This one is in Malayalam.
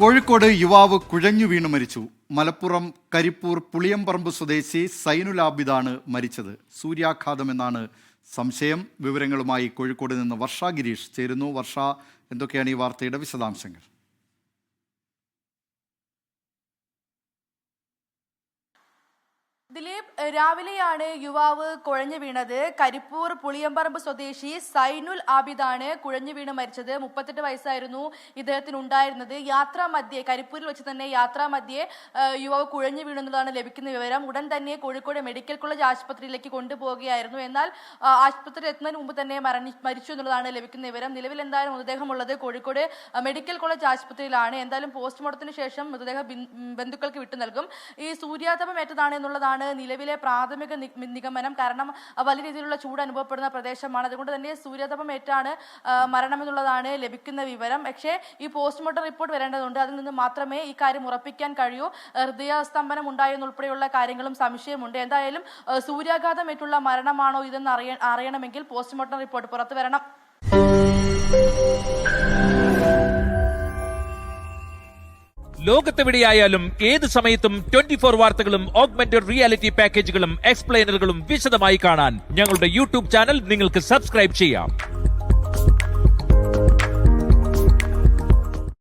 കോഴിക്കോട് യുവാവ് കുഴഞ്ഞു വീണ് മരിച്ചു. മലപ്പുറം കരിപ്പൂർ പുളിയമ്പറമ്പ് സ്വദേശി സൈനുൽ ആബിദാണ് മരിച്ചത്. സൂര്യാഘാതമെന്നാണ് സംശയം. വിവരങ്ങളുമായി കോഴിക്കോട് നിന്ന് വർഷ ഗിരീഷ് ചേരുന്നു. വർഷ, എന്തൊക്കെയാണ് ഈ വാർത്തയുടെ വിശദാംശങ്ങൾ? ദിലീപ്, രാവിലെയാണ് യുവാവ് കുഴഞ്ഞു വീണത്. കരിപ്പൂർ പുളിയമ്പറമ്പ് സ്വദേശി സൈനുൽ ആബിദാണ് കുഴഞ്ഞു വീണ് മരിച്ചത്. 38 വയസ്സായിരുന്നു ഇദ്ദേഹത്തിന് ഉണ്ടായിരുന്നത്. കരിപ്പൂരിൽ വെച്ച് തന്നെ യാത്രാമധ്യേ യുവാവ് കുഴഞ്ഞു വീണെന്നതാണ് ലഭിക്കുന്ന വിവരം. ഉടൻ തന്നെ കോഴിക്കോട് മെഡിക്കൽ കോളേജ് ആശുപത്രിയിലേക്ക് കൊണ്ടുപോവുകയായിരുന്നു. എന്നാൽ ആശുപത്രിയിൽ എത്തുന്നതിന് മുമ്പ് തന്നെ മരിച്ചു എന്നുള്ളതാണ് ലഭിക്കുന്ന വിവരം. നിലവിൽ എന്തായാലും മൃതദേഹമുള്ളത് കോഴിക്കോട് മെഡിക്കൽ കോളേജ് ആശുപത്രിയിലാണ്. എന്തായാലും പോസ്റ്റ്മോർട്ടത്തിന് ശേഷം മൃതദേഹം ബന്ധുക്കൾക്ക് വിട്ടു നൽകും. ഈ സൂര്യാതപം ഏറ്റതാണ് എന്നുള്ളതാണ് നിലവിലെ പ്രാഥമിക നിഗമനം. കാരണം വലിയ രീതിയിലുള്ള ചൂട് അനുഭവപ്പെടുന്ന പ്രദേശമാണ്. അതുകൊണ്ട് തന്നെ സൂര്യാതപമേറ്റാണ് മരണമെന്നുള്ളതാണ് ലഭിക്കുന്ന വിവരം. പക്ഷേ ഈ പോസ്റ്റ്മോർട്ടം റിപ്പോർട്ട് വരേണ്ടതുണ്ട്. അതിൽ നിന്ന് മാത്രമേ ഈ കാര്യം ഉറപ്പിക്കാൻ കഴിയൂ. ഹൃദയസ്തംഭനം ഉണ്ടായെന്നുൾപ്പെടെയുള്ള കാര്യങ്ങളും സംശയമുണ്ട്. എന്തായാലും സൂര്യാഘാതമേറ്റുള്ള മരണമാണോ ഇതെന്ന് അറിയണമെങ്കിൽ പോസ്റ്റ്മോർട്ടം റിപ്പോർട്ട് പുറത്തു വരണം. ലോകത്തെവിടെയായാലും ഏത് സമയത്തും 24 വാർത്തകളും ഓഗ്മെന്റഡ് റിയാലിറ്റി പാക്കേജുകളും എക്സ്പ്ലെയിനറുകളും വിശദമായി കാണാൻ ഞങ്ങളുടെ യൂട്യൂബ് ചാനൽ നിങ്ങൾക്ക് സബ്സ്ക്രൈബ് ചെയ്യാം.